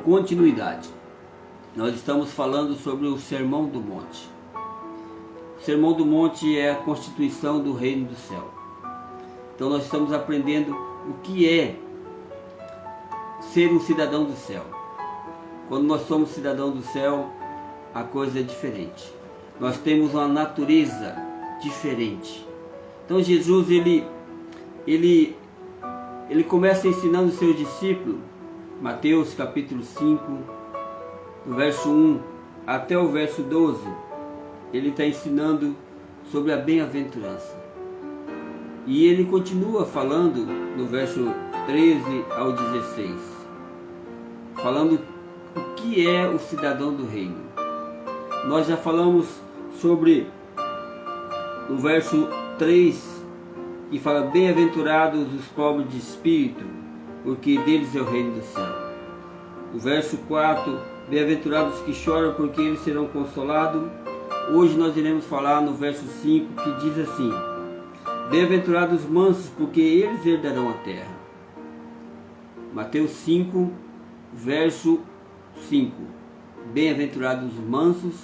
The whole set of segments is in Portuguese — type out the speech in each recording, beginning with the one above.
continuidade. Nós estamos falando sobre o Sermão do Monte. O Sermão do Monte é a constituição do reino do céu. Então nós estamos aprendendo o que é ser um cidadão do céu. Quando nós somos cidadãos do céu, a coisa é diferente. Nós temos uma natureza diferente. Então Jesus ele começa ensinando os seus discípulos, Mateus capítulo 5, do verso 1 até o verso 12, ele está ensinando sobre a bem-aventurança. E ele continua falando no verso 13 ao 16, falando o que é o cidadão do reino. Nós já falamos sobre o verso 3, que fala: bem-aventurados os pobres de espírito, porque deles é o reino do céu. O verso 4, bem-aventurados que choram, porque eles serão consolados. Hoje nós iremos falar no verso 5, que diz assim: bem-aventurados os mansos, porque eles herdarão a terra. Mateus 5, verso 5, bem-aventurados os mansos,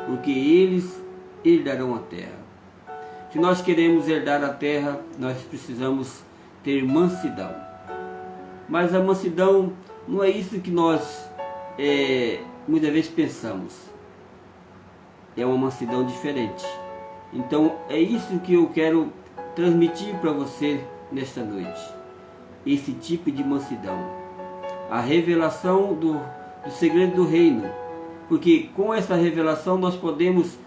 porque eles herdarão a terra. Se nós queremos herdar a terra, nós precisamos ter mansidão. Mas a mansidão não é isso que nós muitas vezes pensamos. É uma mansidão diferente. Então é isso que eu quero transmitir para você nesta noite. Esse tipo de mansidão. A revelação do segredo do reino. Porque com essa revelação nós podemos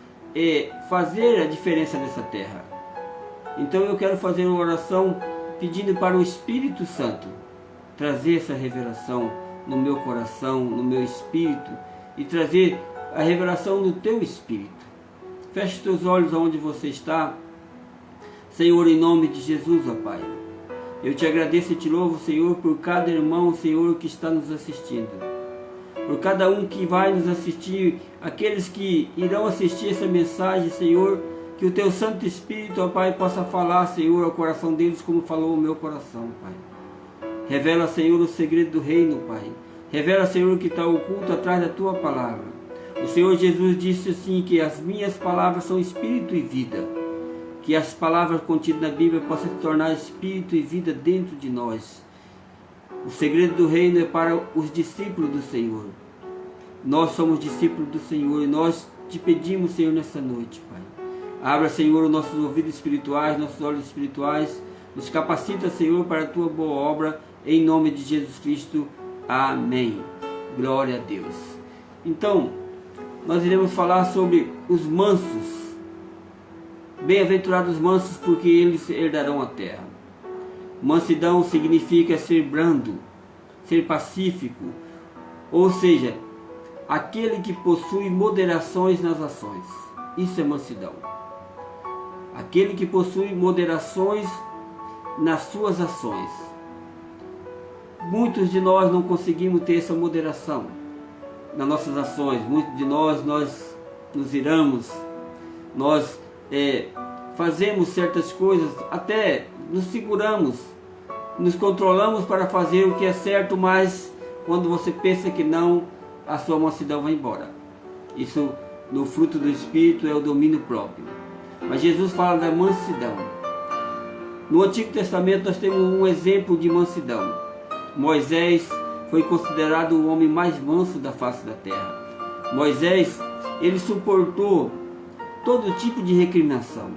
fazer a diferença nessa terra. Então eu quero fazer uma oração pedindo para o Espírito Santo trazer essa revelação no meu coração, no meu espírito, e trazer a revelação no teu espírito. Feche os teus olhos aonde você está. Senhor, em nome de Jesus, ó Pai, eu te agradeço e te louvo, Senhor, por cada irmão, Senhor, que está nos assistindo, por cada um que vai nos assistir, aqueles que irão assistir essa mensagem, Senhor, que o teu Santo Espírito, ó Pai, possa falar, Senhor, ao coração deles como falou o meu coração, Pai. Revela, Senhor, o segredo do reino, Pai. Revela, Senhor, o que está oculto atrás da tua palavra. O Senhor Jesus disse assim, que as minhas palavras são espírito e vida. Que as palavras contidas na Bíblia possam se tornar espírito e vida dentro de nós. O segredo do reino é para os discípulos do Senhor. Nós somos discípulos do Senhor e nós te pedimos, Senhor, nessa noite, Pai. Abra, Senhor, os nossos ouvidos espirituais, nossos olhos espirituais. Nos capacita, Senhor, para a tua boa obra. Em nome de Jesus Cristo. Amém. Glória a Deus. Então, nós iremos falar sobre os mansos. Bem-aventurados os mansos, porque eles herdarão a terra. Mansidão significa ser brando, ser pacífico, ou seja, aquele que possui moderações nas ações. Isso é mansidão. Aquele que possui moderações nas suas ações. Muitos de nós não conseguimos ter essa moderação nas nossas ações. Muitos de nós nos iramos, nós fazemos certas coisas, até nos seguramos, nos controlamos para fazer o que é certo, mas quando você pensa que não, a sua mansidão vai embora. Isso, no fruto do Espírito, é o domínio próprio. Mas Jesus fala da mansidão. No Antigo Testamento nós temos um exemplo de mansidão. Moisés foi considerado o homem mais manso da face da terra. Moisés, ele suportou todo tipo de recriminação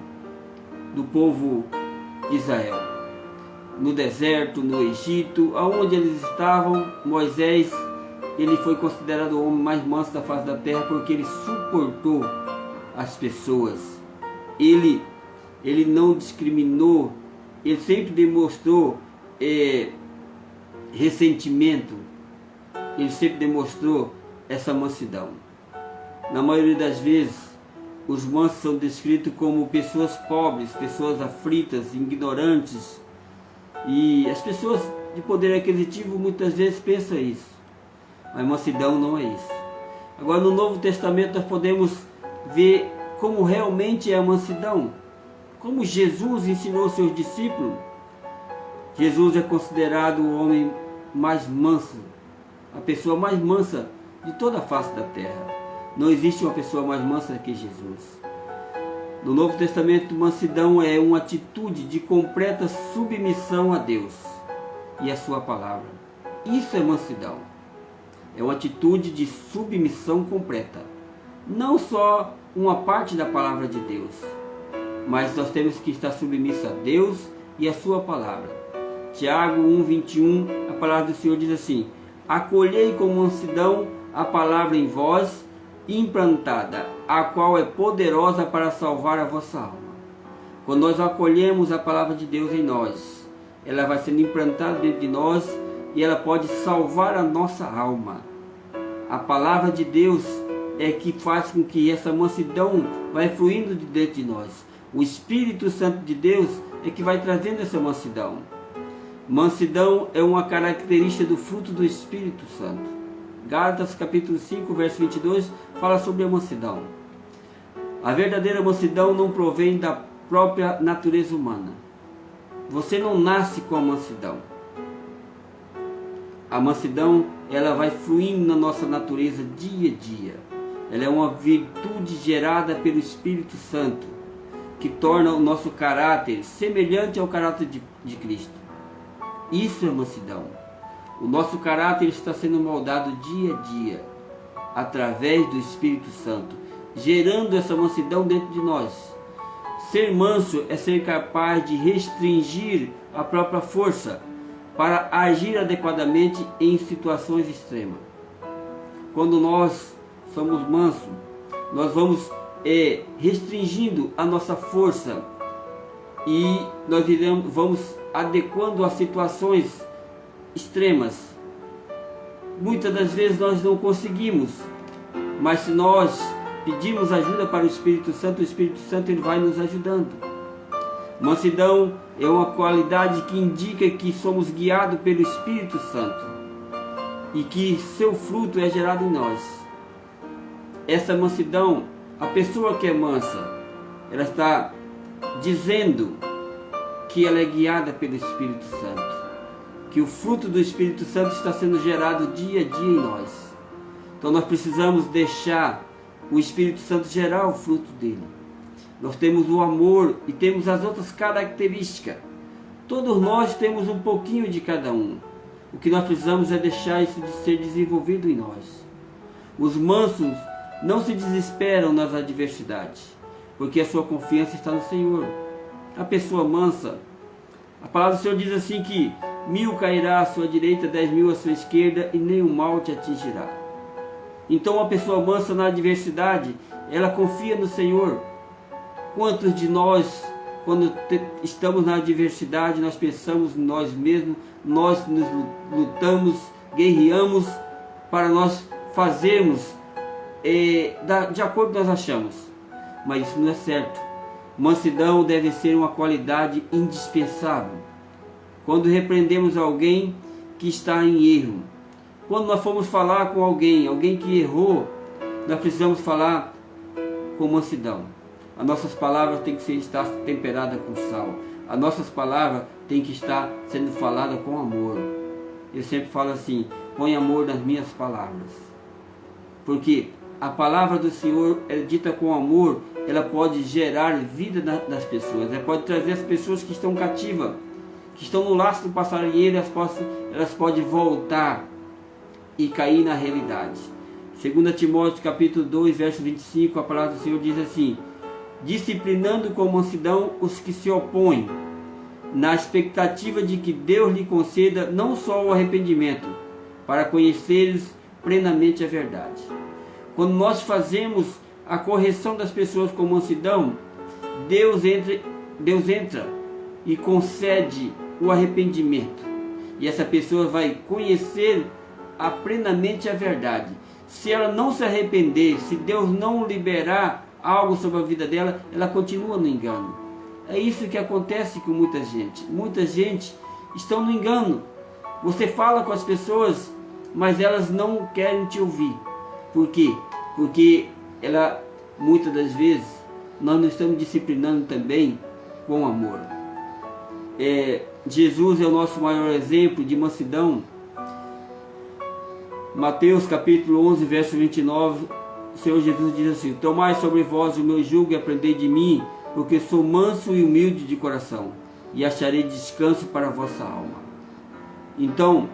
do povo de Israel. No deserto, no Egito, aonde eles estavam, Moisés, ele foi considerado o homem mais manso da face da terra porque ele suportou as pessoas. Ele não discriminou, ele sempre demonstrou ressentimento, ele sempre demonstrou essa mansidão. Na maioria das vezes, os mansos são descritos como pessoas pobres, pessoas aflitas, ignorantes, e as pessoas de poder aquisitivo muitas vezes pensam isso, mas mansidão não é isso. Agora, no Novo Testamento nós podemos ver como realmente é a mansidão, como Jesus ensinou aos seus discípulos. Jesus é considerado o homem mais manso a pessoa mais mansa de toda a face da terra. Não existe uma pessoa mais mansa que Jesus. No Novo Testamento, mansidão é uma atitude de completa submissão a Deus e a sua palavra. Isso é mansidão. É uma atitude de submissão completa. Não só uma parte da palavra de Deus, mas nós temos que estar submissos a Deus e a sua palavra. Tiago 1:21, a palavra do Senhor diz assim: acolhei com mansidão a palavra em vós, implantada, a qual é poderosa para salvar a vossa alma. Quando nós acolhemos a palavra de Deus em nós, ela vai sendo implantada dentro de nós e ela pode salvar a nossa alma. A palavra de Deus é que faz com que essa mansidão vai fluindo de dentro de nós. O Espírito Santo de Deus é que vai trazendo essa mansidão. Mansidão é uma característica do fruto do Espírito Santo. Gálatas capítulo 5, verso 22, fala sobre a mansidão. A verdadeira mansidão não provém da própria natureza humana. Você não nasce com a mansidão. A mansidão, ela vai fluindo na nossa natureza dia a dia. Ela é uma virtude gerada pelo Espírito Santo, que torna o nosso caráter semelhante ao caráter de Cristo. Isso é mansidão. O nosso caráter está sendo moldado dia a dia, através do Espírito Santo, gerando essa mansidão dentro de nós. Ser manso é ser capaz de restringir a própria força para agir adequadamente em situações extremas. Quando nós somos mansos, nós vamos restringindo a nossa força e nós vamos adequando a situações extremas. Muitas das vezes nós não conseguimos, mas se nós pedirmos ajuda para o Espírito Santo ele vai nos ajudando. Mansidão é uma qualidade que indica que somos guiados pelo Espírito Santo e que seu fruto é gerado em nós. Essa mansidão, a pessoa que é mansa, ela está dizendo que ela é guiada pelo Espírito Santo, que o fruto do Espírito Santo está sendo gerado dia a dia em nós. Então nós precisamos deixar o Espírito Santo gerar o fruto dele. Nós temos o amor e temos as outras características. Todos nós temos um pouquinho de cada um. O que nós precisamos é deixar isso de ser desenvolvido em nós. Os mansos não se desesperam nas adversidades, porque a sua confiança está no Senhor. A pessoa mansa, a palavra do Senhor diz assim que 1000 cairá à sua direita, 10.000 à sua esquerda, e nenhum mal te atingirá. Então a pessoa mansa na adversidade, ela confia no Senhor. Quantos de nós, quando estamos na adversidade, nós pensamos em nós mesmos, nós nos lutamos, guerreamos para nós fazermos de acordo com nós achamos. Mas isso não é certo. Mansidão deve ser uma qualidade indispensável. Quando repreendemos alguém que está em erro, quando nós formos falar com alguém que errou, nós precisamos falar com mansidão. As nossas palavras têm que estar temperadas com sal. As nossas palavras têm que estar sendo faladas com amor. Eu sempre falo assim: põe amor nas minhas palavras. Porque a palavra do Senhor, dita com amor, ela pode gerar vida das pessoas. Ela pode trazer as pessoas que estão cativas, que estão no laço do passarinheiro, elas podem voltar e cair na realidade. 2 Timóteo capítulo 2, verso 25, a palavra do Senhor diz assim: disciplinando com mansidão os que se opõem, na expectativa de que Deus lhe conceda não só o arrependimento, para conheceres plenamente a verdade. Quando nós fazemos a correção das pessoas com mansidão, Deus entra e concede o arrependimento. E essa pessoa vai conhecer plenamente a verdade. Se ela não se arrepender, se Deus não liberar algo sobre a vida dela, ela continua no engano. É isso que acontece com muita gente. Muita gente está no engano. Você fala com as pessoas, mas elas não querem te ouvir. Por quê? Porque muitas das vezes, nós não estamos disciplinando também com amor. Jesus é o nosso maior exemplo de mansidão. Mateus capítulo 11, verso 29, o Senhor Jesus diz assim: tomai sobre vós o meu jugo e aprendei de mim, porque sou manso e humilde de coração, e acharei descanso para a vossa alma. Então,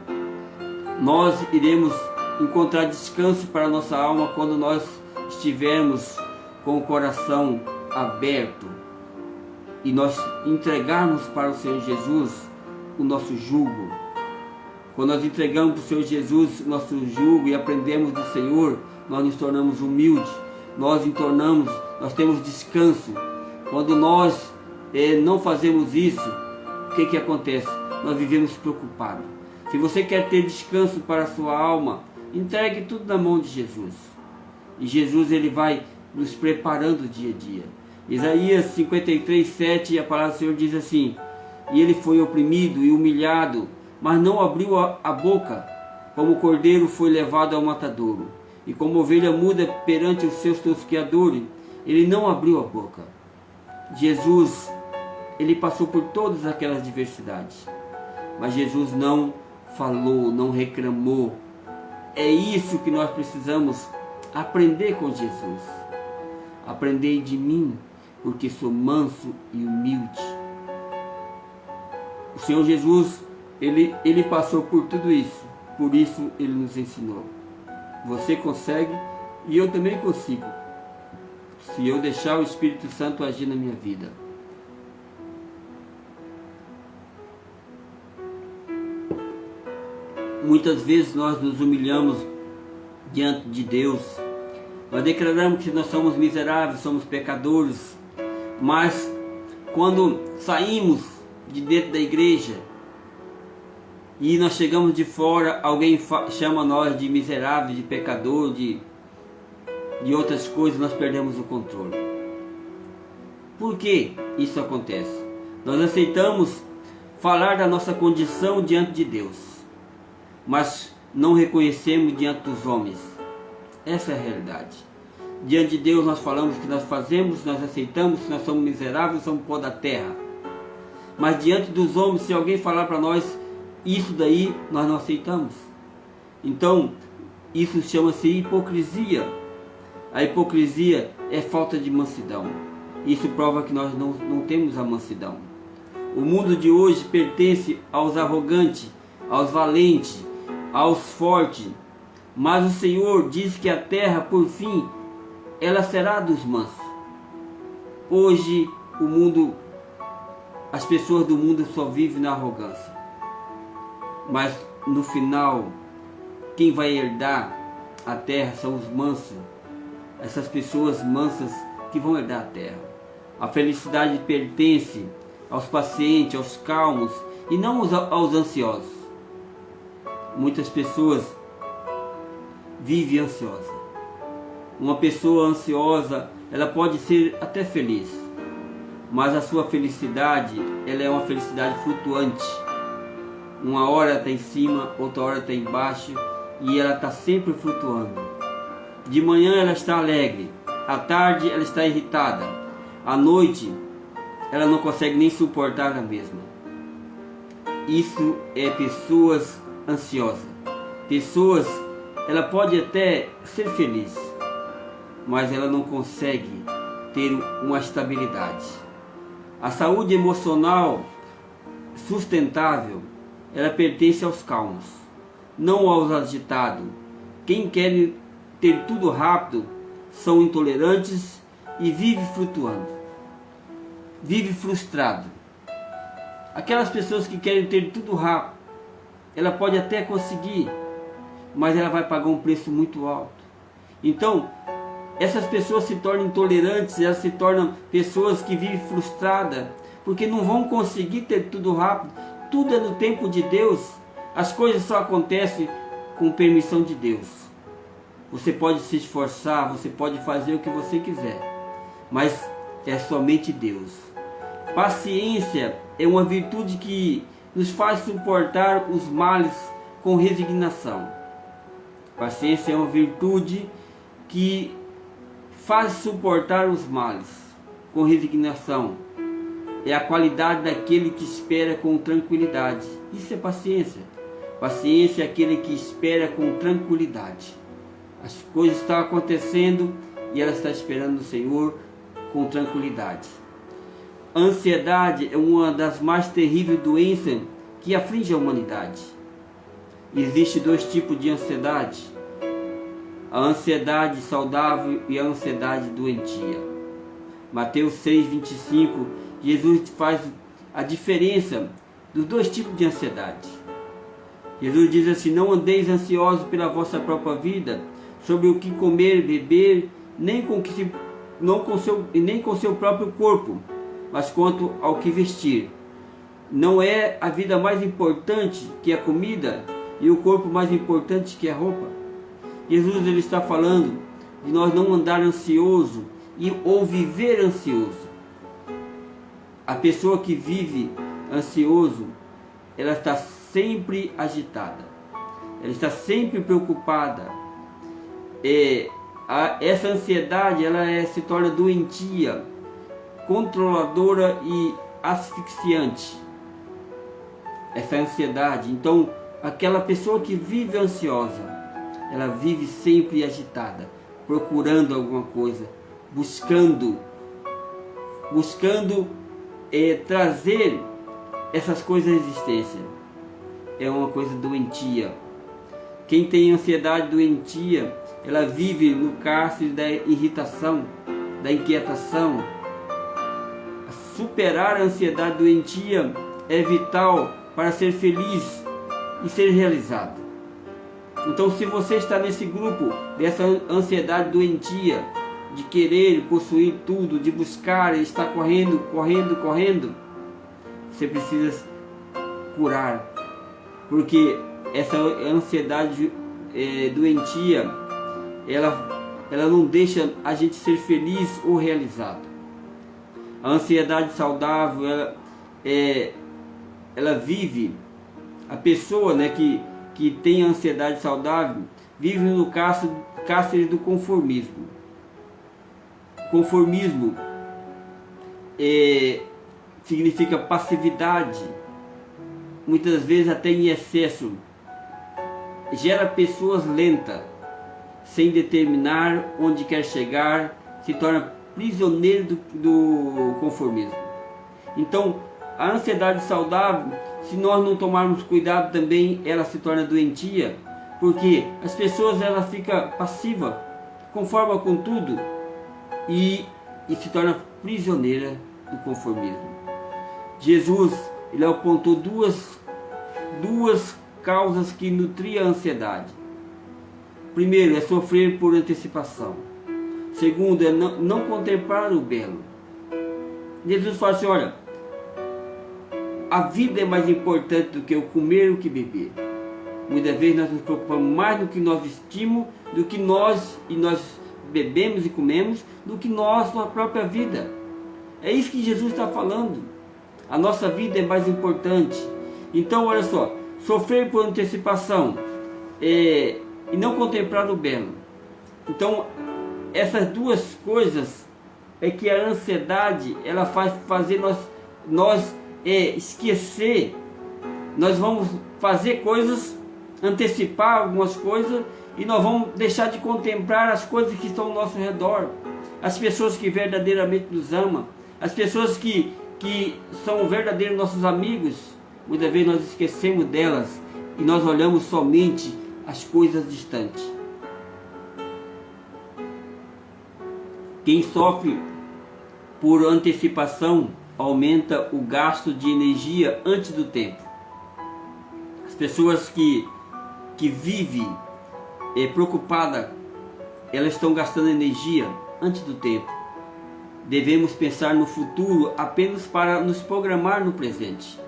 nós iremos encontrar descanso para a nossa alma quando nós estivermos com o coração aberto e nós entregarmos para o Senhor Jesus o nosso jugo. Quando nós entregamos para o Senhor Jesus o nosso jugo e aprendemos do Senhor, nós nos tornamos humildes, nós temos descanso. Quando nós não fazemos isso, o que acontece? Nós vivemos preocupados. Se você quer ter descanso para a sua alma, entregue tudo na mão de Jesus. E Jesus, ele vai nos preparando dia a dia. Isaías 53, 7, a palavra do Senhor diz assim: e ele foi oprimido e humilhado, mas não abriu a boca, como o cordeiro foi levado ao matadouro, e como ovelha muda perante os seus tosqueadores, ele não abriu a boca. Jesus, ele passou por todas aquelas adversidades, mas Jesus não falou, não reclamou. É isso que nós precisamos aprender com Jesus. Aprendei de mim, porque sou manso e humilde. O Senhor Jesus, ele passou por tudo isso, por isso ele nos ensinou. Você consegue e eu também consigo, se eu deixar o Espírito Santo agir na minha vida. Muitas vezes nós nos humilhamos diante de Deus, nós declaramos que nós somos miseráveis, somos pecadores, mas quando saímos de dentro da igreja e nós chegamos de fora, alguém chama nós de miserável, de pecador, de outras coisas, nós perdemos o controle. Por que isso acontece? Nós aceitamos falar da nossa condição diante de Deus, mas não reconhecemos diante dos homens. Essa é a realidade. Diante de Deus nós falamos o que nós fazemos, nós aceitamos que nós somos miseráveis, somos pó da terra. Mas diante dos homens, se alguém falar para nós isso daí, nós não aceitamos. Então, isso chama-se hipocrisia. A hipocrisia é falta de mansidão. Isso prova que nós não temos a mansidão. O mundo de hoje pertence aos arrogantes, aos valentes, aos fortes. Mas o Senhor diz que a terra, por fim, ela será dos mansos. Hoje, as pessoas do mundo só vivem na arrogância. Mas no final, quem vai herdar a terra são os mansos. Essas pessoas mansas que vão herdar a terra. A felicidade pertence aos pacientes, aos calmos e não aos ansiosos. Muitas pessoas vivem ansiosas. Uma pessoa ansiosa, ela pode ser até feliz, mas a sua felicidade, ela é uma felicidade flutuante. Uma hora está em cima, outra hora está embaixo, e ela está sempre flutuando. De manhã ela está alegre, à tarde ela está irritada, à noite ela não consegue nem suportar a mesma. Isso é pessoas ansiosas. Pessoas, ela pode até ser feliz, mas ela não consegue ter uma estabilidade. A saúde emocional sustentável, ela pertence aos calmos, não aos agitados. Quem quer ter tudo rápido são intolerantes e vive flutuando, vive frustrado. Aquelas pessoas que querem ter tudo rápido, ela pode até conseguir, mas ela vai pagar um preço muito alto. Então, essas pessoas se tornam intolerantes, elas se tornam pessoas que vivem frustradas, porque não vão conseguir ter tudo rápido. Tudo é no tempo de Deus. As coisas só acontecem com permissão de Deus. Você pode se esforçar, você pode fazer o que você quiser, mas é somente Deus. Paciência é uma virtude que nos faz suportar os males com resignação. Paciência é uma virtude que faz suportar os males com resignação. É a qualidade daquele que espera com tranquilidade. Isso é paciência. Paciência é aquele que espera com tranquilidade. As coisas estão acontecendo e ela está esperando o Senhor com tranquilidade. A ansiedade é uma das mais terríveis doenças que aflige a humanidade. Existem dois tipos de ansiedade: a ansiedade saudável e a ansiedade doentia. Mateus 6,25, Jesus faz a diferença dos dois tipos de ansiedade. Jesus diz assim: não andeis ansiosos pela vossa própria vida, sobre o que comer, beber, nem com seu próprio corpo, mas quanto ao que vestir. Não é a vida mais importante que a comida e o corpo mais importante que a roupa? Jesus ele está falando de nós não andar ansioso ou viver ansioso. A pessoa que vive ansioso, ela está sempre agitada, ela está sempre preocupada. Essa ansiedade se torna doentia, controladora e asfixiante. Essa ansiedade, então, aquela pessoa que vive ansiosa, ela vive sempre agitada, procurando alguma coisa, buscando trazer essas coisas à existência. É uma coisa doentia. Quem tem ansiedade doentia, ela vive no cárcere da irritação, da inquietação. Superar a ansiedade doentia é vital para ser feliz e ser realizado. Então, se você está nesse grupo dessa ansiedade doentia, de querer possuir tudo, de buscar e estar correndo, você precisa curar, porque essa ansiedade doentia, ela não deixa a gente ser feliz ou realizado. A ansiedade saudável, ela vive, a pessoa, né, que tem ansiedade saudável, vive no cárcere do conformismo. Conformismo significa passividade, muitas vezes até em excesso. Gera pessoas lentas, sem determinar onde quer chegar, se torna prisioneiro do conformismo. Então, a ansiedade saudável, se nós não tomarmos cuidado também, ela se torna doentia, porque as pessoas ficam passivas, conformam com tudo e se torna prisioneira do conformismo. Jesus ele apontou duas causas que nutriam a ansiedade. Primeiro é sofrer por antecipação. Segundo é não contemplar o belo. Jesus fala assim: olha, a vida é mais importante do que o comer e o que beber. Muitas vezes nós nos preocupamos mais do que nós vestimos, do que nós bebemos e comemos, do que nossa própria vida. É isso que Jesus está falando. A nossa vida é mais importante. Então, olha só, sofrer por antecipação e não contemplar o belo. Então, essas duas coisas é que a ansiedade ela faz fazer nós esquecer. Nós vamos fazer coisas, antecipar algumas coisas, e nós vamos deixar de contemplar as coisas que estão ao nosso redor, as pessoas que verdadeiramente nos amam, as pessoas que são verdadeiros nossos amigos. Muitas vezes nós esquecemos delas e nós olhamos somente as coisas distantes. Quem sofre por antecipação aumenta o gasto de energia antes do tempo. As pessoas que vivem preocupadas, elas estão gastando energia antes do tempo. Devemos pensar no futuro apenas para nos programar no presente.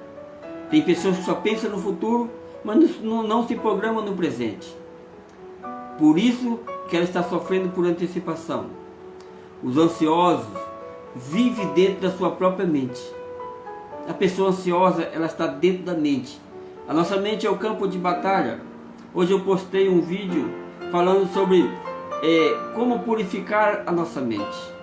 Tem pessoas que só pensam no futuro, mas não se programam no presente. Por isso que ela está sofrendo por antecipação. Os ansiosos vivem dentro da sua própria mente. A pessoa ansiosa, ela está dentro da mente. A nossa mente é o campo de batalha. Hoje eu postei um vídeo falando sobre como purificar a nossa mente.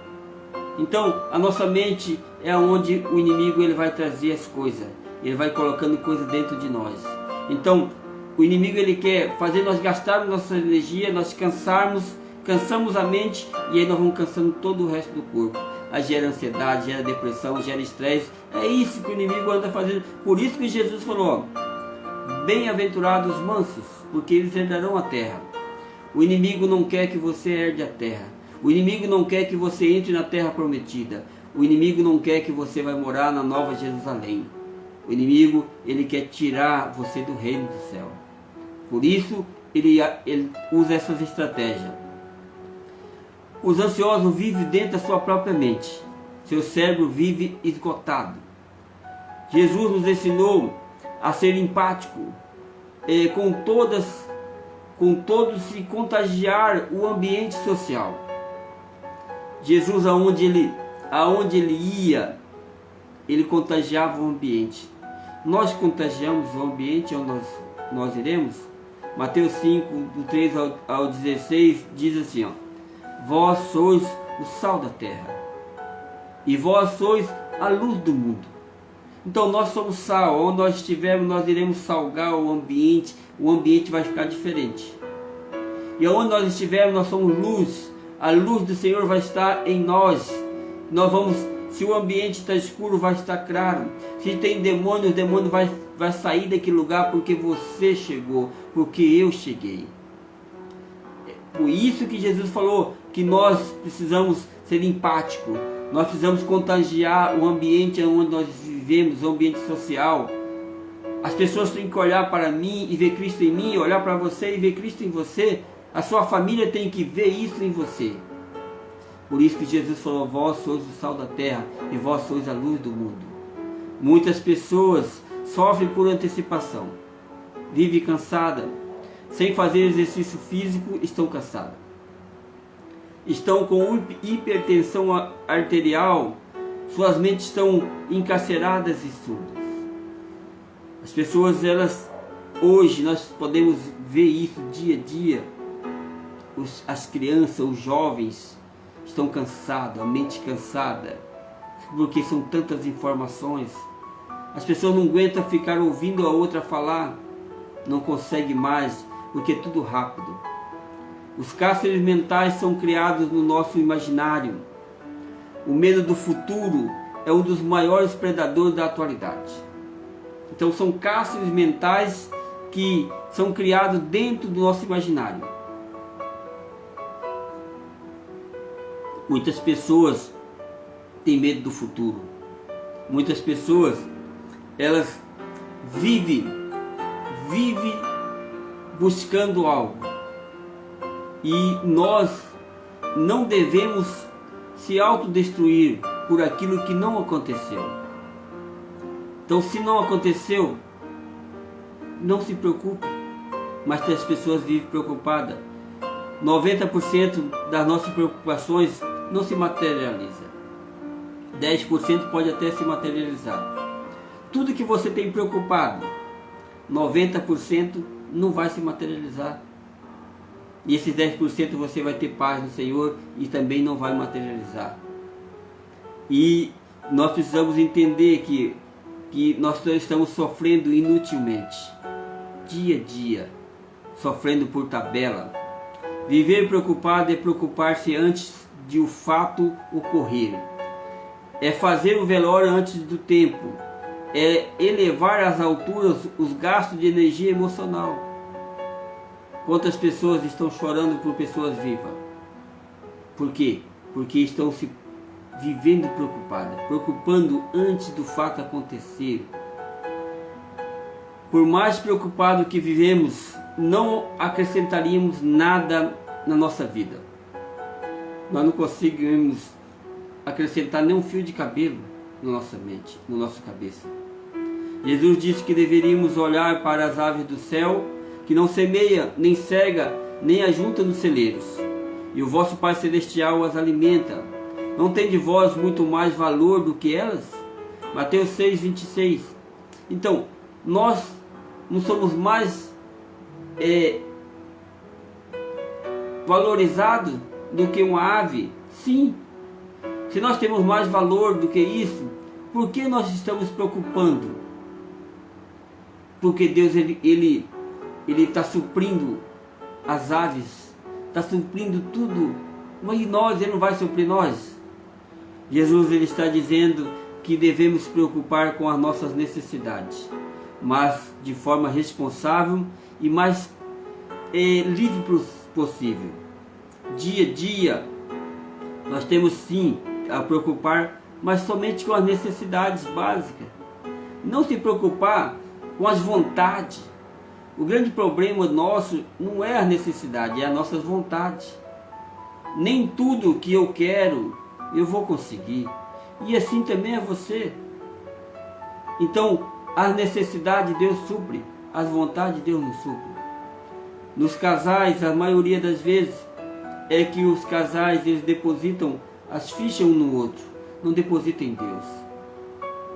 Então, a nossa mente é onde o inimigo ele vai trazer as coisas. Ele vai colocando coisas dentro de nós. Então, O inimigo ele quer fazer nós gastarmos nossa energia, nós cansamos a mente e aí nós vamos cansando todo o resto do corpo. Aí gera ansiedade, gera depressão, gera estresse. É isso que o inimigo anda fazendo. Por isso que Jesus falou, bem-aventurados os mansos, porque eles herdarão a terra. O inimigo não quer que você herde a terra. O inimigo não quer que você entre na terra prometida. O inimigo não quer que você vai morar na Nova Jerusalém. O inimigo, ele quer tirar você do reino do céu. Por isso, ele usa essas estratégias. Os ansiosos vivem dentro da sua própria mente. Seu cérebro vive esgotado. Jesus nos ensinou a ser empático com todos e contagiar o ambiente social. Jesus, aonde ele ia, ele contagiava o ambiente. Nós contagiamos o ambiente onde nós iremos. Mateus 5, do 3 ao 16, diz assim, ó, vós sois o sal da terra, e vós sois a luz do mundo. Então nós somos sal, onde nós estivermos nós iremos salgar o ambiente vai ficar diferente. E onde nós estivermos nós somos luz, a luz do Senhor vai estar em nós. Se o ambiente está escuro, vai estar claro. Se tem demônio, o demônio vai sair daquele lugar porque você chegou, porque eu cheguei. Por isso que Jesus falou que nós precisamos ser empáticos. Nós precisamos contagiar o ambiente onde nós vivemos, o ambiente social. As pessoas têm que olhar para mim e ver Cristo em mim, olhar para você e ver Cristo em você. A sua família tem que ver isso em você. Por isso que Jesus falou, vós sois o sal da terra e vós sois a luz do mundo. Muitas pessoas sofrem por antecipação. Vivem cansada, sem fazer exercício físico, estão cansadas. Estão com hipertensão arterial, suas mentes estão encarceradas e surdas. As pessoas, hoje nós podemos ver isso dia a dia. As crianças, os jovens estão cansados, a mente cansada, porque são tantas informações. As pessoas não aguentam ficar ouvindo a outra falar, não conseguem mais, porque é tudo rápido. Os cárceres mentais são criados no nosso imaginário. O medo do futuro é um dos maiores predadores da atualidade. Então são cárceres mentais que são criados dentro do nosso imaginário. Muitas pessoas têm medo do futuro. Muitas pessoas, elas vivem buscando algo. E nós não devemos se autodestruir por aquilo que não aconteceu. Então, se não aconteceu, não se preocupe. Mas as pessoas vivem preocupadas. 90% das nossas preocupações não se materializa. 10% pode até se materializar. Tudo que você tem preocupado, 90% não vai se materializar. E esses 10% você vai ter paz no Senhor e também não vai materializar. E nós precisamos entender que nós estamos sofrendo inutilmente, dia a dia, sofrendo por tabela. Viver preocupado é preocupar-se antes de o fato ocorrer. É fazer o velório antes do tempo. É elevar às alturas os gastos de energia emocional. Quantas pessoas estão chorando por pessoas vivas? Por quê? Porque estão se vivendo preocupadas, preocupando antes do fato acontecer. Por mais preocupado que vivemos, não acrescentaríamos nada na nossa vida. Nós não conseguimos acrescentar nem um fio de cabelo na nossa mente, na nossa cabeça. Jesus disse que deveríamos olhar para as aves do céu, que não semeia, nem cega, nem ajunta nos celeiros, e o vosso Pai Celestial as alimenta. Não tem de vós muito mais valor do que elas? Mateus 6, 26. Então, nós não somos mais valorizados do que uma ave? Sim. Se nós temos mais valor do que isso, por que nós estamos preocupando? Porque Deus ele Ele está suprindo as aves, está suprindo tudo, mas e nós? Ele não vai suprir nós? Jesus ele está dizendo que devemos nos preocupar com as nossas necessidades, mas de forma responsável e mais livre possível. Dia a dia nós temos sim a preocupar, mas somente com as necessidades básicas. Não se preocupar com as vontades. O grande problema nosso não é a necessidade, é as nossas vontades. Nem tudo que eu quero eu vou conseguir. E assim também é você. Então, as necessidades Deus supre, as vontades Deus não supre. Nos casais, a maioria das vezes, é que os casais eles depositam as fichas um no outro, não depositam em Deus.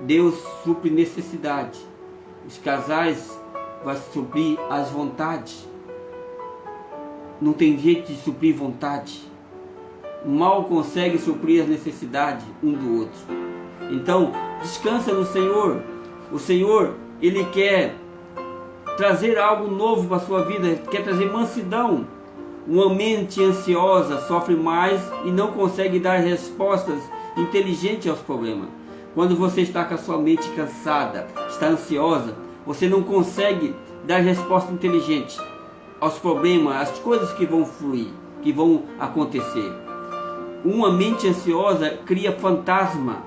Deus supre necessidade. Os casais vão suprir as vontades. Não tem jeito de suprir vontade. Mal consegue suprir as necessidades um do outro. Então, descansa no Senhor. O Senhor, Ele quer trazer algo novo para a sua vida, quer trazer mansidão. Uma mente ansiosa sofre mais e não consegue dar respostas inteligentes aos problemas. Quando você está com a sua mente cansada, está ansiosa, você não consegue dar resposta inteligente aos problemas, às coisas que vão fluir, que vão acontecer. Uma mente ansiosa cria fantasma.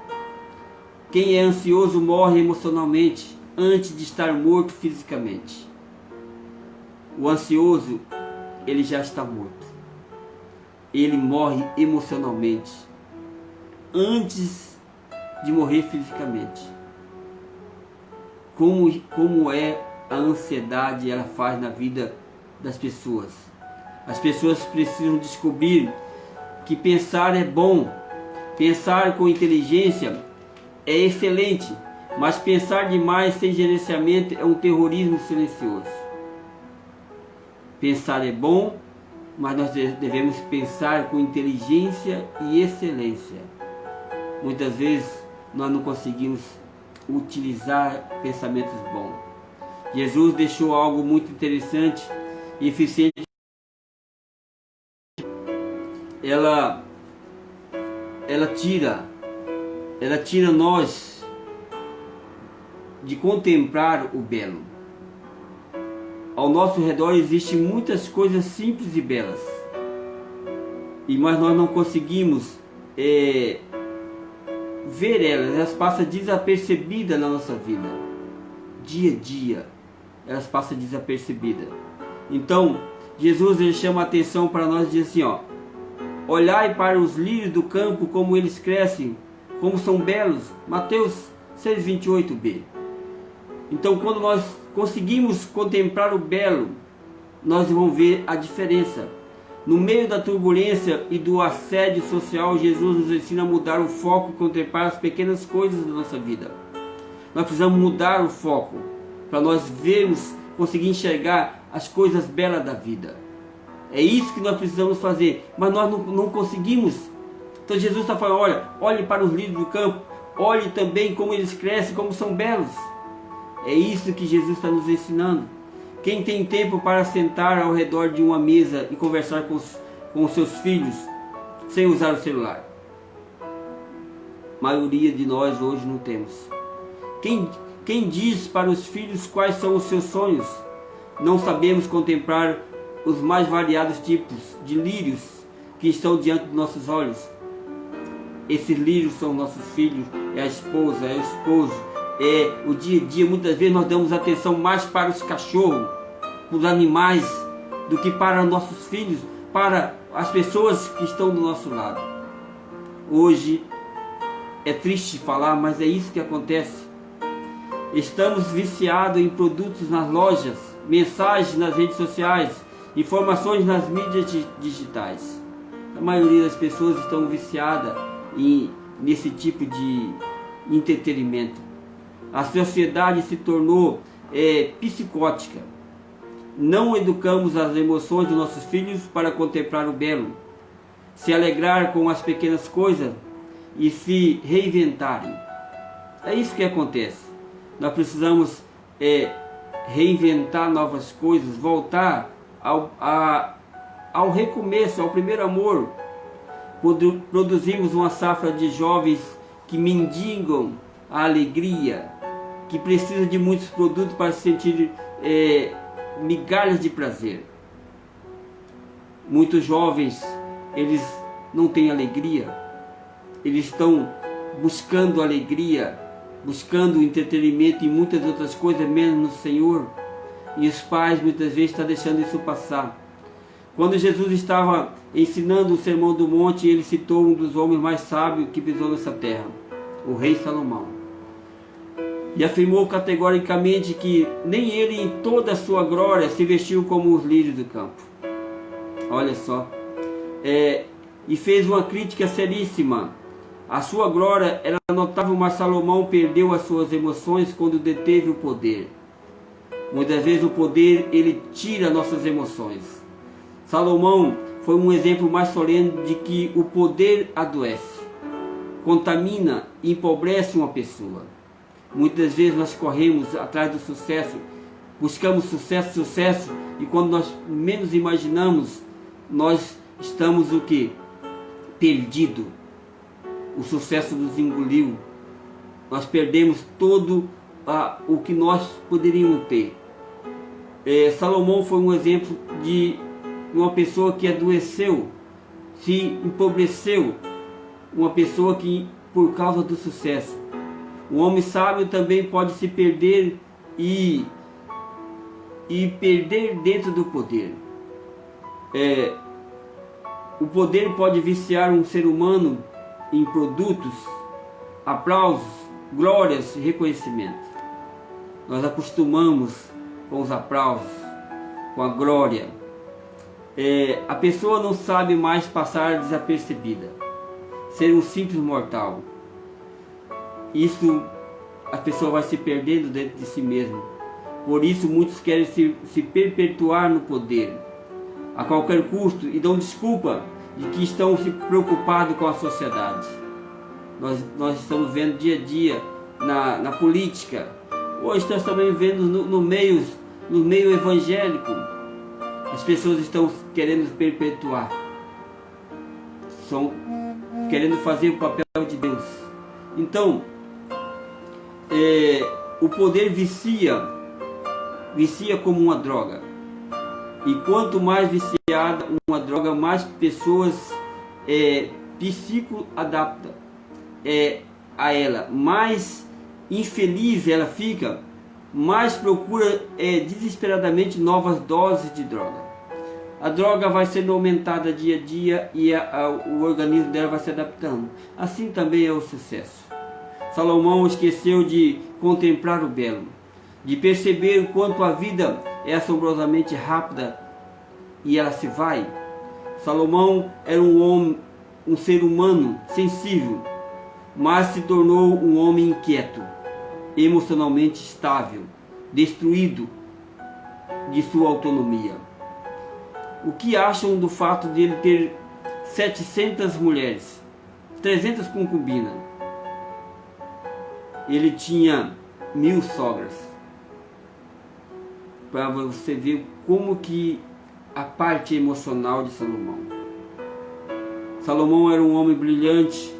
Quem é ansioso morre emocionalmente antes de estar morto fisicamente. O ansioso, ele já está morto. Ele morre emocionalmente antes de morrer fisicamente. Como é a ansiedade ela faz na vida das pessoas. As pessoas precisam descobrir que pensar é bom, pensar com inteligência é excelente, mas pensar demais sem gerenciamento é um terrorismo silencioso. Pensar é bom, mas nós devemos pensar com inteligência e excelência. Muitas vezes nós não conseguimos utilizar pensamentos bons. Jesus deixou algo muito interessante e eficiente. Ela tira nós de contemplar o belo. Ao nosso redor existem muitas coisas simples e belas, mas nós não conseguimos ver elas passam desapercebidas na nossa vida. Dia a dia, elas passam desapercebidas. Então, Jesus ele chama a atenção para nós e diz assim, ó: olhai para os lírios do campo, como eles crescem, como são belos. Mateus 6:28b. Então, quando nós conseguimos contemplar o belo, nós vamos ver a diferença. No meio da turbulência e do assédio social, Jesus nos ensina a mudar o foco e contemplar as pequenas coisas da nossa vida. Nós precisamos mudar o foco para nós vermos, conseguir enxergar as coisas belas da vida. É isso que nós precisamos fazer, mas nós não conseguimos. Então Jesus está falando, olhe para os lírios do campo, olhe também como eles crescem, como são belos. É isso que Jesus está nos ensinando. Quem tem tempo para sentar ao redor de uma mesa e conversar com os seus filhos sem usar o celular? A maioria de nós hoje não temos. Quem diz para os filhos quais são os seus sonhos? Não sabemos contemplar os mais variados tipos de lírios que estão diante dos nossos olhos. Esses lírios são nossos filhos, é a esposa, é o esposo, é o dia a dia. Muitas vezes nós damos atenção mais para os cachorros, para os animais, do que para nossos filhos, para as pessoas que estão do nosso lado. Hoje é triste falar, mas é isso que acontece. Estamos viciados em produtos nas lojas, mensagens nas redes sociais, informações nas mídias digitais. A maioria das pessoas estão viciadas nesse tipo de entretenimento. A sociedade se tornou psicótica. Não educamos as emoções dos nossos filhos para contemplar o belo, se alegrar com as pequenas coisas e se reinventarem. É isso que acontece. Nós precisamos reinventar novas coisas, voltar ao recomeço, ao primeiro amor. Produzimos uma safra de jovens que mendigam a alegria, que precisam de muitos produtos para sentir migalhas de prazer. Muitos jovens, eles não têm alegria, eles estão buscando alegria, buscando entretenimento e muitas outras coisas, menos no Senhor. E os pais muitas vezes estão deixando isso passar. Quando Jesus estava ensinando o Sermão do Monte, ele citou um dos homens mais sábios que pisou nessa terra, o rei Salomão. E afirmou categoricamente que nem ele em toda a sua glória se vestiu como os lírios do campo. Olha só. E fez uma crítica seríssima. A sua glória era notável, mas Salomão perdeu as suas emoções quando deteve o poder. Muitas vezes o poder, ele tira nossas emoções. Salomão foi um exemplo mais solene de que o poder adoece, contamina e empobrece uma pessoa. Muitas vezes nós corremos atrás do sucesso, buscamos sucesso, e quando nós menos imaginamos, nós estamos o quê? Perdido. O sucesso nos engoliu. Nós perdemos todo o que nós poderíamos ter. Salomão foi um exemplo de uma pessoa que adoeceu, se empobreceu, uma pessoa que, por causa do sucesso. O homem sábio também pode se perder e perder dentro do poder. O poder pode viciar um ser humano em produtos, aplausos, glórias e reconhecimento. Nós acostumamos com os aplausos, com a glória. A pessoa não sabe mais passar desapercebida, ser um simples mortal. Isso, a pessoa vai se perdendo dentro de si mesmo. Por isso muitos querem se perpetuar no poder a qualquer custo e dão desculpa de que estão se preocupados com a sociedade. Nós estamos vendo dia a dia na política. Hoje estamos também vendo no meio evangélico. As pessoas estão querendo perpetuar, estão querendo fazer o papel de Deus. Então, o poder vicia como uma droga. E quanto mais viciada uma droga, mais pessoas psico adapta a ela, mais infeliz ela fica, mais procura desesperadamente novas doses de droga. A droga vai sendo aumentada dia a dia e o organismo dela vai se adaptando. Assim também é o sucesso. Salomão esqueceu de contemplar o belo, de perceber o quanto a vida é assombrosamente rápida e ela se vai. Salomão era um ser humano sensível, mas se tornou um homem inquieto, emocionalmente estável, destruído de sua autonomia. O que acham do fato de ele ter 700 mulheres, 300 concubinas? Ele tinha 1000 sogras. Para você ver como que a parte emocional de Salomão. Salomão era um homem brilhante.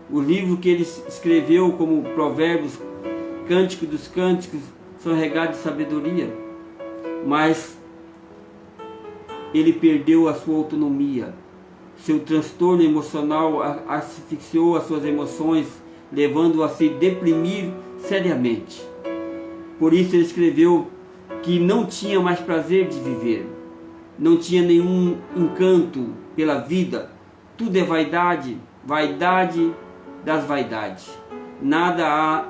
O livro que ele escreveu, como Provérbios, Cântico dos Cânticos, são regados de sabedoria. Mas ele perdeu a sua autonomia. Seu transtorno emocional asfixiou as suas emoções, levando-o a se deprimir seriamente. Por isso ele escreveu que não tinha mais prazer de viver, não tinha nenhum encanto pela vida. Tudo é vaidade, vaidade das vaidades. Nada há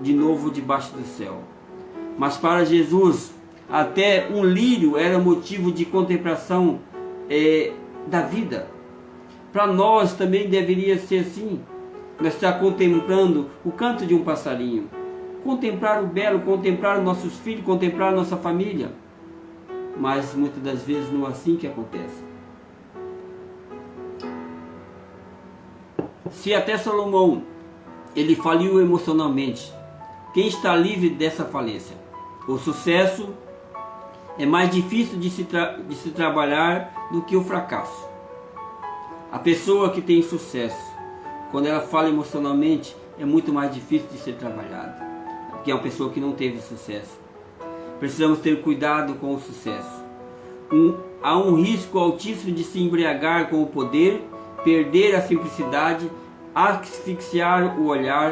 de novo debaixo do céu. Mas para Jesus, até um lírio era motivo de contemplação da vida. Para nós também deveria ser assim. Nós estamos contemplando o canto de um passarinho, contemplar o belo, contemplar nossos filhos, contemplar nossa família. Mas muitas das vezes não é assim que acontece. Se até Salomão ele faliu emocionalmente, quem está livre dessa falência? O sucesso é mais difícil de se trabalhar do que o fracasso. A pessoa que tem sucesso, quando ela fala emocionalmente, é muito mais difícil de ser trabalhada do que uma pessoa que não teve sucesso. Precisamos ter cuidado com o sucesso. Há um risco altíssimo de se embriagar com o poder, perder a simplicidade, asfixiar o olhar,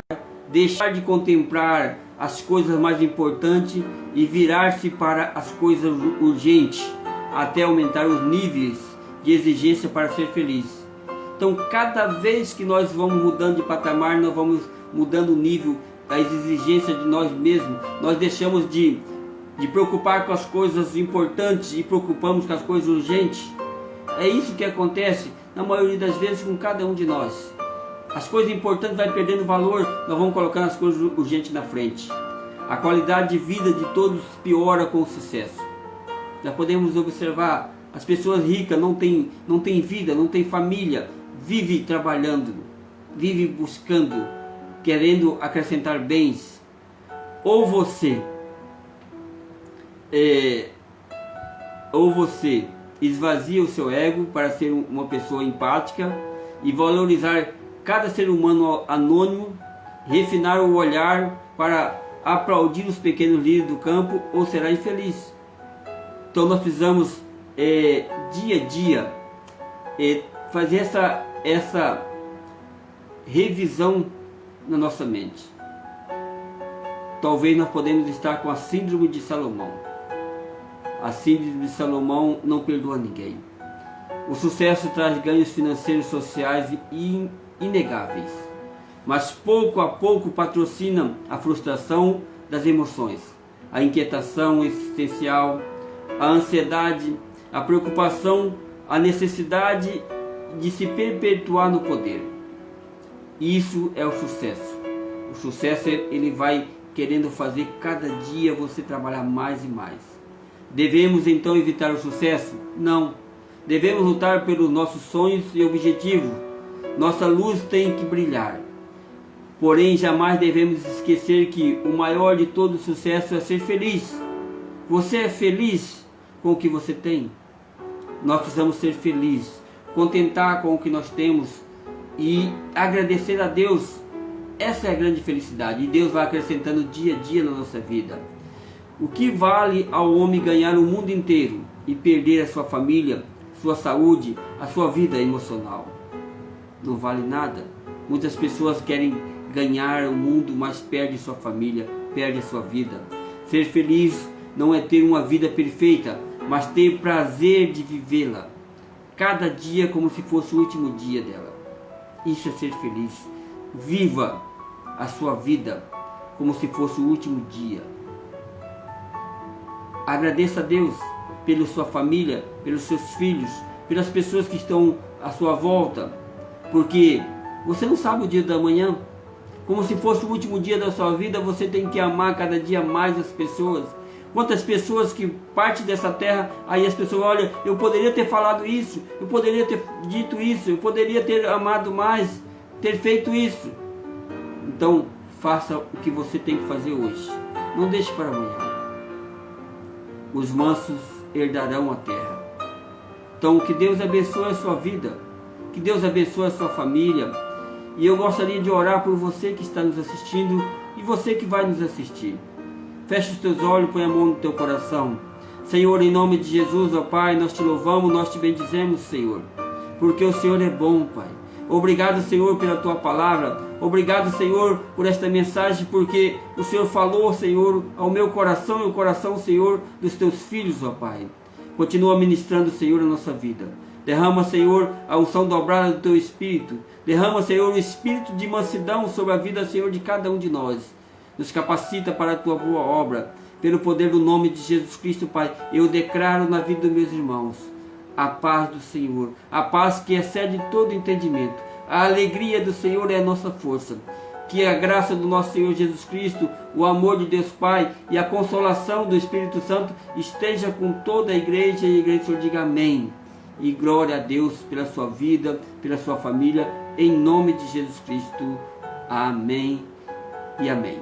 deixar de contemplar as coisas mais importantes e virar-se para as coisas urgentes, até aumentar os níveis de exigência para ser feliz. Então, cada vez que nós vamos mudando de patamar, nós vamos mudando o nível das exigências de nós mesmos. Nós deixamos de preocupar com as coisas importantes e preocupamos com as coisas urgentes. É isso que acontece na maioria das vezes com cada um de nós. As coisas importantes vão perdendo valor, nós vamos colocando as coisas urgentes na frente. A qualidade de vida de todos piora com o sucesso. Já podemos observar, as pessoas ricas não têm vida, não têm família, vive trabalhando, vive buscando, querendo acrescentar bens. Ou você esvazia o seu ego para ser uma pessoa empática e valorizar cada ser humano anônimo, refinar o olhar para aplaudir os pequenos líderes do campo, ou será infeliz. Então nós precisamos dia a dia fazer essa revisão na nossa mente. Talvez nós podemos estar com a síndrome de Salomão. A síndrome de Salomão não perdoa ninguém. O sucesso traz ganhos financeiros, sociais e inegáveis, mas pouco a pouco patrocina a frustração das emoções, a inquietação existencial, a ansiedade, a preocupação, a necessidade de se perpetuar no poder. Isso é o sucesso. O sucesso, ele vai querendo fazer cada dia você trabalhar mais e mais. Devemos então evitar o sucesso? Não. Devemos lutar pelos nossos sonhos e objetivos. Nossa luz tem que brilhar. Porém, jamais devemos esquecer que o maior de todo sucesso é ser feliz. Você é feliz com o que você tem? Nós precisamos ser felizes, contentar com o que nós temos e agradecer a Deus. Essa é a grande felicidade, e Deus vai acrescentando dia a dia na nossa vida. O que vale ao homem ganhar o mundo inteiro e perder a sua família, sua saúde, a sua vida emocional? Não vale nada. Muitas pessoas querem ganhar o mundo, mas perde sua família, perde a sua vida. Ser feliz não é ter uma vida perfeita, mas ter prazer de vivê-la, cada dia como se fosse o último dia dela. Isso é ser feliz. Viva a sua vida como se fosse o último dia. Agradeça a Deus pela sua família, pelos seus filhos, pelas pessoas que estão à sua volta, porque você não sabe o dia da manhã. Como se fosse o último dia da sua vida, você tem que amar cada dia mais as pessoas. Quantas pessoas que partem dessa terra, aí as pessoas olham, eu poderia ter falado isso, eu poderia ter dito isso, eu poderia ter amado mais, ter feito isso. Então, faça o que você tem que fazer hoje. Não deixe para amanhã. Os mansos herdarão a terra. Então, que Deus abençoe a sua vida, que Deus abençoe a sua família. E eu gostaria de orar por você que está nos assistindo e você que vai nos assistir. Feche os teus olhos, põe a mão no teu coração. Senhor, em nome de Jesus, ó Pai, nós te louvamos, nós te bendizemos, Senhor, porque o Senhor é bom, Pai. Obrigado, Senhor, pela tua palavra. Obrigado, Senhor, por esta mensagem, porque o Senhor falou, Senhor, ao meu coração e ao coração, Senhor, dos teus filhos, ó Pai. Continua ministrando, Senhor, a nossa vida. Derrama, Senhor, a unção dobrada do teu Espírito. Derrama, Senhor, o Espírito de mansidão sobre a vida, Senhor, de cada um de nós. Nos capacita para a tua boa obra. Pelo poder do nome de Jesus Cristo, Pai, eu declaro na vida dos meus irmãos a paz do Senhor, a paz que excede todo entendimento. A alegria do Senhor é a nossa força. Que a graça do nosso Senhor Jesus Cristo, o amor de Deus Pai e a consolação do Espírito Santo esteja com toda a igreja, e a igreja Senhor diga amém. E glória a Deus pela sua vida, pela sua família, em nome de Jesus Cristo. Amém e amém.